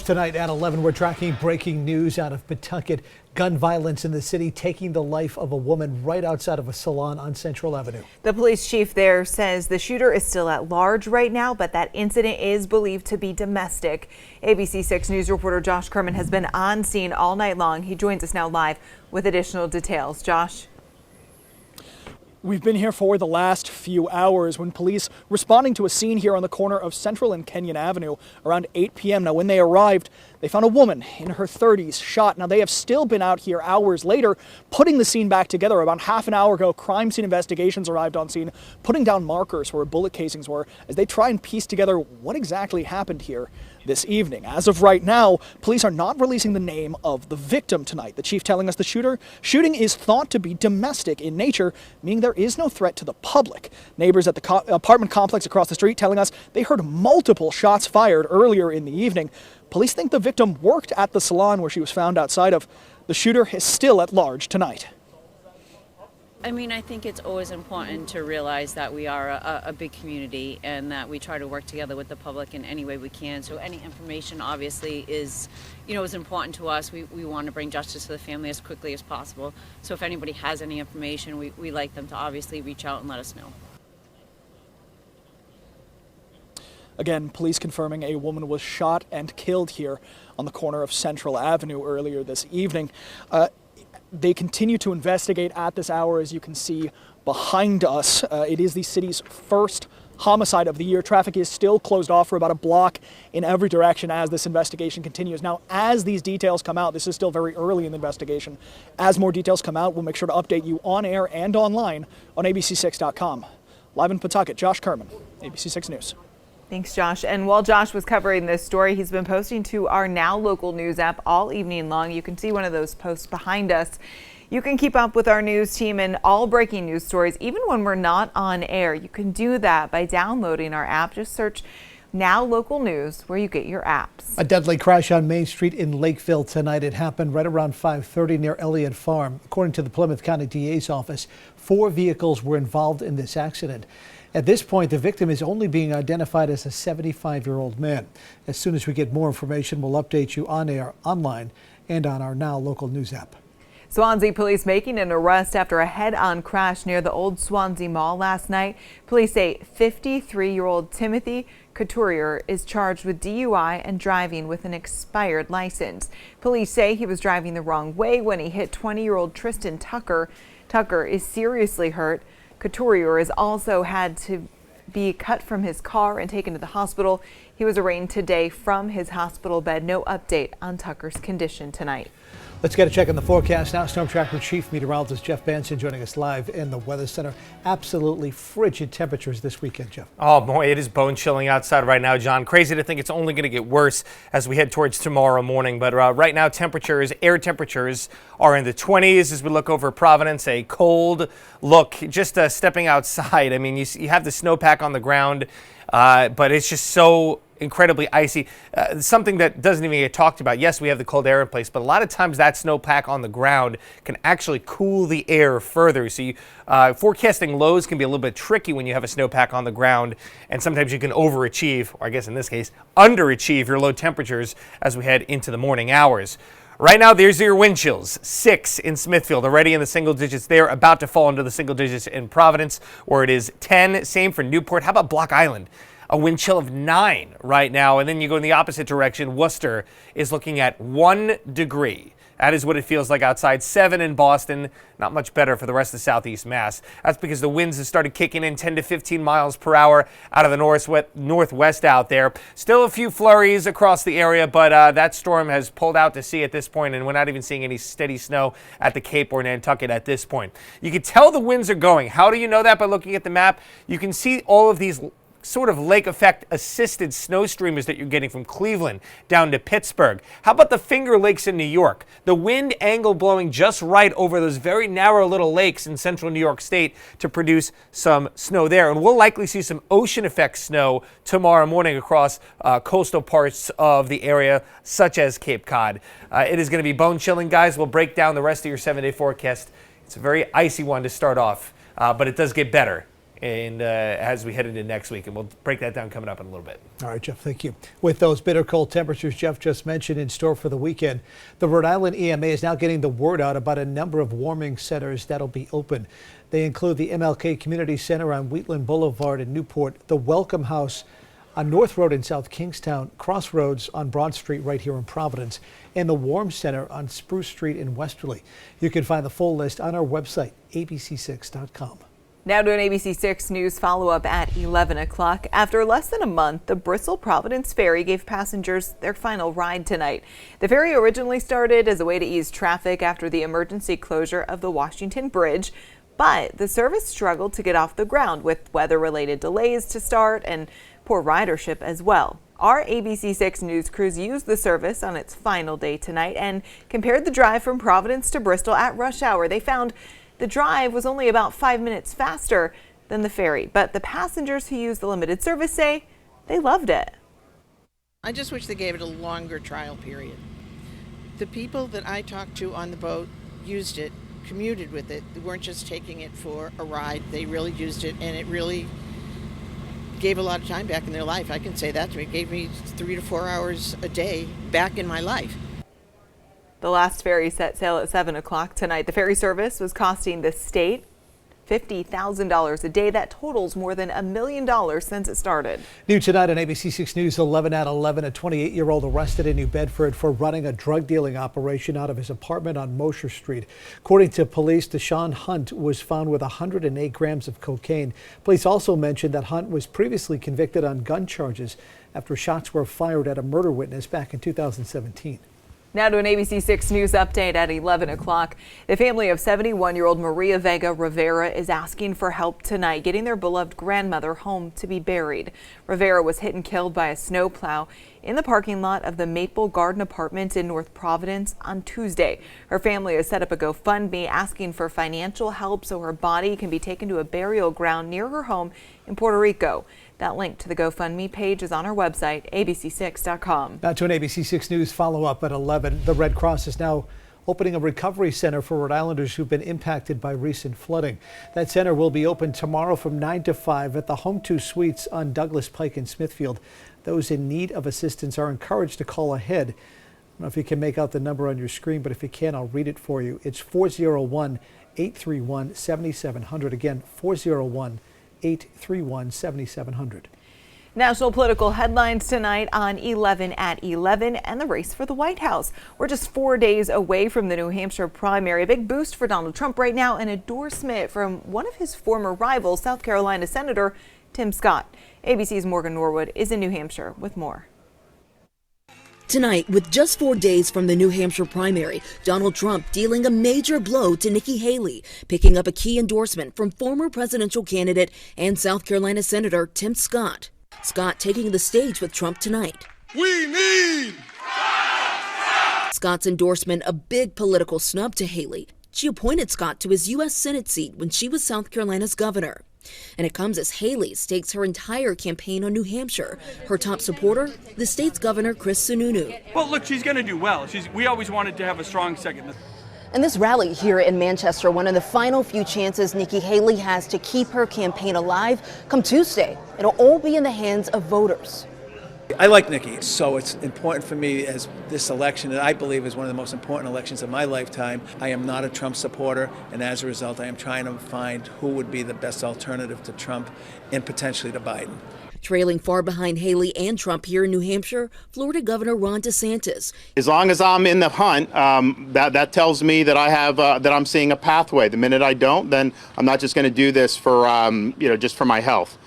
Tonight at 11, we're tracking breaking news out of Pawtucket. Gun violence in the city taking the life of a woman right outside of a salon on Central Avenue. The police chief there says the shooter is still at large right now, but that incident is believed to be domestic. ABC 6 News reporter Josh Kerman has been on scene all night long. He joins us now live with additional details. Josh. We've been here for the last few hours when police responding to a scene here on the corner of Central and Kenyon Avenue around 8 p.m. Now, when they arrived, they found a woman in her 30s shot. Now, they have still been out here hours later putting the scene back together. About half an hour ago, crime scene investigations arrived on scene, putting down markers where bullet casings were as they try and piece together what exactly happened here this evening. As of right now, police are not releasing the name of the victim tonight. The chief telling us the shooting is thought to be domestic in nature, meaning there is no threat to the public. Neighbors at the apartment complex across the street telling us they heard multiple shots fired earlier in the evening. Police think the victim worked at the salon where she was found outside of. The shooter is still at large tonight. I mean, I think it's always important to realize that we are a big community and that we try to work together with the public in any way we can. So any information obviously is important to us. We want to bring justice to the family as quickly as possible. So if anybody has any information, we like them to obviously reach out and let us know. Again, police confirming a woman was shot and killed here on the corner of Central Avenue earlier this evening. They continue to investigate at this hour, as you can see behind us. It is the city's first homicide of the year. Traffic is still closed off for about a block in every direction as this investigation continues. Now, as these details come out, this is still very early in the investigation. As more details come out, we'll make sure to update you on air and online on abc6.com. Live in Pawtucket, Josh Kerman, ABC 6 News. Thanks, Josh. And while Josh was covering this story, he's been posting to our Now Local News app all evening long. You can see one of those posts behind us. You can keep up with our news team and all breaking news stories, even when we're not on air. You can do that by downloading our app. Just search Now Local News where you get your apps. A deadly crash on Main Street in Lakeville tonight. It happened right around 5:30 near Elliott Farm. According to the Plymouth County DA's office, 4 vehicles were involved in this accident. At this point, the victim is only being identified as a 75-year-old man. As soon as we get more information, we'll update you on air, online, and on our Now Local News app. Swansea police making an arrest after a head-on crash near the old Swansea Mall last night. Police say 53-year-old Timothy Couturier is charged with DUI and driving with an expired license. Police say he was driving the wrong way when he hit 20-year-old Tristan Tucker. Tucker is seriously hurt. Couturier has also had to be cut from his car and taken to the hospital. He was arraigned today from his hospital bed. No update on Tucker's condition tonight. Let's get a check on the forecast now. Storm Tracker Chief Meteorologist Jeff Benson joining us live in the Weather Center. Absolutely frigid temperatures this weekend, Jeff. Oh boy, it is bone chilling outside right now, John. Crazy to think it's only going to get worse as we head towards tomorrow morning. But right now, air temperatures are in the 20s as we look over Providence. A cold look, just stepping outside. I mean, you have the snowpack on the ground, but it's just so incredibly icy. Something that doesn't even get talked about. Yes, we have the cold air in place, but a lot of times that snowpack on the ground can actually cool the air further. So forecasting lows can be a little bit tricky when you have a snowpack on the ground, and sometimes you can overachieve, or I guess in this case, underachieve your low temperatures as we head into the morning hours. Right now, there's your wind chills. 6 in Smithfield, already in the single digits there, about to fall into the single digits in Providence, where it is 10. Same for Newport. How about Block Island? A wind chill of 9 right now. And then you go in the opposite direction. Worcester is looking at 1 degree. That is what it feels like outside. 7 in Boston. Not much better for the rest of Southeast Mass. That's because the winds have started kicking in 10 to 15 miles per hour out of the northwest out there. Still a few flurries across the area, but that storm has pulled out to sea at this point, and we're not even seeing any steady snow at the Cape or Nantucket at this point. You can tell the winds are going. How do you know that? By looking at the map. You can see all of these sort of lake effect assisted snow streamers that you're getting from Cleveland down to Pittsburgh. How about the Finger Lakes in New York? The wind angle blowing just right over those very narrow little lakes in central New York State to produce some snow there. And we'll likely see some ocean effect snow tomorrow morning across coastal parts of the area, such as Cape Cod. It is going to be bone chilling, guys. We'll break down the rest of your 7-day forecast. It's a very icy one to start off, but it does get better and as we head into next week. And we'll break that down coming up in a little bit. All right, Jeff, thank you. With those bitter cold temperatures Jeff just mentioned in store for the weekend, the Rhode Island EMA is now getting the word out about a number of warming centers that'll be open. They include the MLK Community Center on Wheatland Boulevard in Newport, the Welcome House on North Road in South Kingstown, Crossroads on Broad Street right here in Providence, and the Warm Center on Spruce Street in Westerly. You can find the full list on our website, abc6.com. Now to an ABC6 News follow-up at 11 o'clock. After less than a month, the Bristol-Providence ferry gave passengers their final ride tonight. The ferry originally started as a way to ease traffic after the emergency closure of the Washington Bridge, but the service struggled to get off the ground with weather-related delays to start and poor ridership as well. Our ABC6 News crews used the service on its final day tonight and compared the drive from Providence to Bristol at rush hour. They found the drive was only about 5 minutes faster than the ferry, but the passengers who used the limited service say they loved it. I just wish they gave it a longer trial period. The people that I talked to on the boat used it, commuted with it. They weren't just taking it for a ride. They really used it, and it really gave a lot of time back in their life. I can say that to me. It gave me 3 to 4 hours a day back in my life. The last ferry set sail at 7 o'clock tonight. The ferry service was costing the state $50,000 a day. That totals more than $1 million since it started. New tonight on ABC6 News 11 at 11, a 28-year-old arrested in New Bedford for running a drug dealing operation out of his apartment on Mosher Street. According to police, Deshaun Hunt was found with 108 grams of cocaine. Police also mentioned that Hunt was previously convicted on gun charges after shots were fired at a murder witness back in 2017. Now to an ABC6 News update at 11 o'clock. The family of 71-year-old Maria Vega Rivera is asking for help tonight getting their beloved grandmother home to be buried. Rivera was hit and killed by a snowplow in the parking lot of the Maple Garden Apartment in North Providence on Tuesday. Her family has set up a GoFundMe asking for financial help so her body can be taken to a burial ground near her home in Puerto Rico. That link to the GoFundMe page is on our website, abc6.com. Now to an ABC6 News follow-up at 11. The Red Cross is now opening a recovery center for Rhode Islanders who've been impacted by recent flooding. That center will be open tomorrow from 9 to 5 at the Home 2 Suites on Douglas Pike in Smithfield. Those in need of assistance are encouraged to call ahead. I don't know if you can make out the number on your screen, but if you can, I'll read it for you. It's 401-831-7700. Again, 401-831-7700. National political headlines tonight on 11 at 11 and the race for the White House. We're just 4 days away from the New Hampshire primary. A big boost for Donald Trump right now, an endorsement from one of his former rivals, South Carolina Senator Tim Scott. ABC's Morgan Norwood is in New Hampshire with more. Tonight, with just 4 days from the New Hampshire primary, Donald Trump dealing a major blow to Nikki Haley, picking up a key endorsement from former presidential candidate and South Carolina Senator Tim Scott. Scott taking the stage with Trump tonight. We need Scott's endorsement a big political snub to Haley. She appointed Scott to his U.S. Senate seat when she was South Carolina's governor. And it comes as Haley stakes her entire campaign on New Hampshire. Her top supporter, the state's governor, Chris Sununu. Well, look, she's going to do well. We always wanted to have a strong second. And this rally here in Manchester, one of the final few chances Nikki Haley has to keep her campaign alive come Tuesday. It'll all be in the hands of voters. I like Nikki, so it's important for me as this election that I believe is one of the most important elections of my lifetime. I am not a Trump supporter, and as a result, I am trying to find who would be the best alternative to Trump and potentially to Biden. Trailing far behind Haley and Trump here in New Hampshire, Florida Governor Ron DeSantis. As long as I'm in the hunt, that tells me that I have that I'm seeing a pathway. The minute I don't, then I'm not just going to do this for just for my health.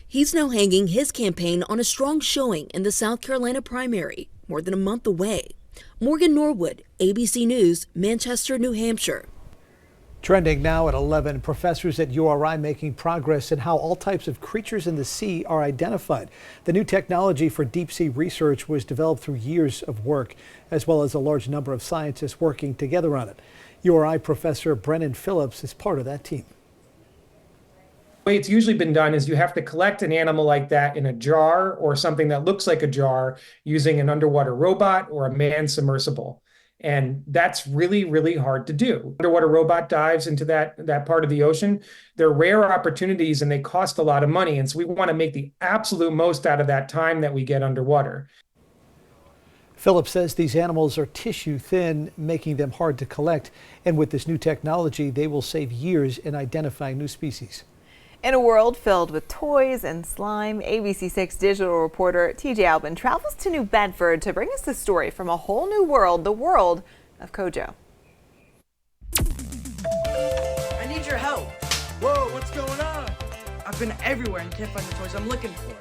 He's now hanging his campaign on a strong showing in the South Carolina primary, more than a month away. Morgan Norwood, ABC News, Manchester, New Hampshire. Trending now at 11, professors at URI making progress in how all types of creatures in the sea are identified. The new technology for deep sea research was developed through years of work, as well as a large number of scientists working together on it. URI professor Brennan Phillips is part of that team. The way it's usually been done is you have to collect an animal like that in a jar or something that looks like a jar using an underwater robot or a manned submersible. And that's really, really hard to do. Underwater robot dives into that part of the ocean. They're rare opportunities and they cost a lot of money. And so we want to make the absolute most out of that time that we get underwater. Phillips says these animals are tissue thin, making them hard to collect. And with this new technology, they will save years in identifying new species. In a world filled with toys and slime, ABC6 digital reporter TJ Albin travels to New Bedford to bring us the story from a whole new world, the world of Kojo. I need your help. Whoa, what's going on? I've been everywhere and can't find the toys I'm looking for.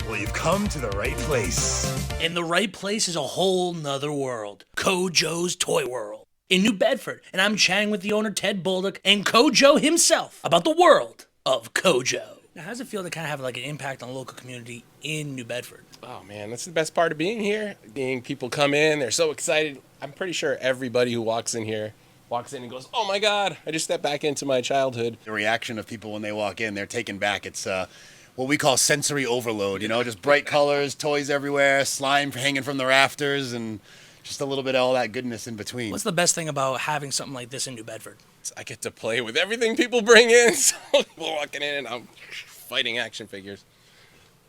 Well, you've come to the right place. And the right place is a whole nother world. Kojo's Toy World in New Bedford. And I'm chatting with the owner, Ted Bolduc, and Kojo himself about the world of Kojo. Now, how does it feel to kind of have like an impact on the local community in New Bedford? Oh man, that's the best part of being here. Being people come in, they're so excited. I'm pretty sure everybody who walks in here walks in and goes, oh my God, I just stepped back into my childhood. The reaction of people when they walk in, they're taken back. It's what we call sensory overload, you know, just bright colors, toys everywhere, slime hanging from the rafters, and just a little bit of all that goodness in between. What's the best thing about having something like this in New Bedford? I get to play with everything people bring in. So people walking in and I'm fighting action figures,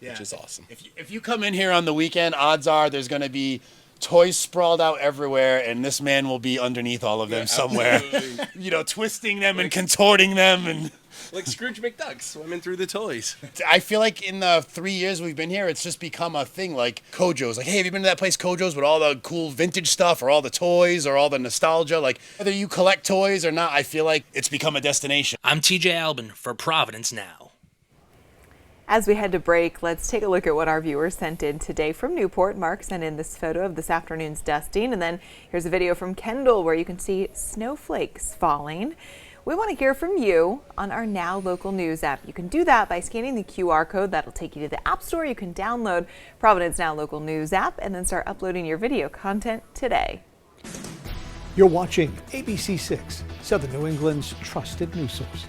which is awesome. If you come in here on the weekend, odds are there's going to be toys sprawled out everywhere, and this man will be underneath all of them somewhere. You know, twisting them and contorting them and... Like Scrooge McDuck swimming through the toys. I feel like in the 3 years we've been here, it's just become a thing. Like Kojo's, like, hey, have you been to that place Kojo's with all the cool vintage stuff or all the toys or all the nostalgia? Like, whether you collect toys or not, I feel like it's become a destination. I'm TJ Albin for Providence Now. As we head to break, let's take a look at what our viewers sent in today from Newport. Mark sent in this photo of this afternoon's dusting, and then here's a video from Kendall where you can see snowflakes falling. We want to hear from you on our Now Local News app. You can do that by scanning the QR code. That'll take you to the App Store. You can download Providence Now Local News app and then start uploading your video content today. You're watching ABC6, Southern New England's trusted news source.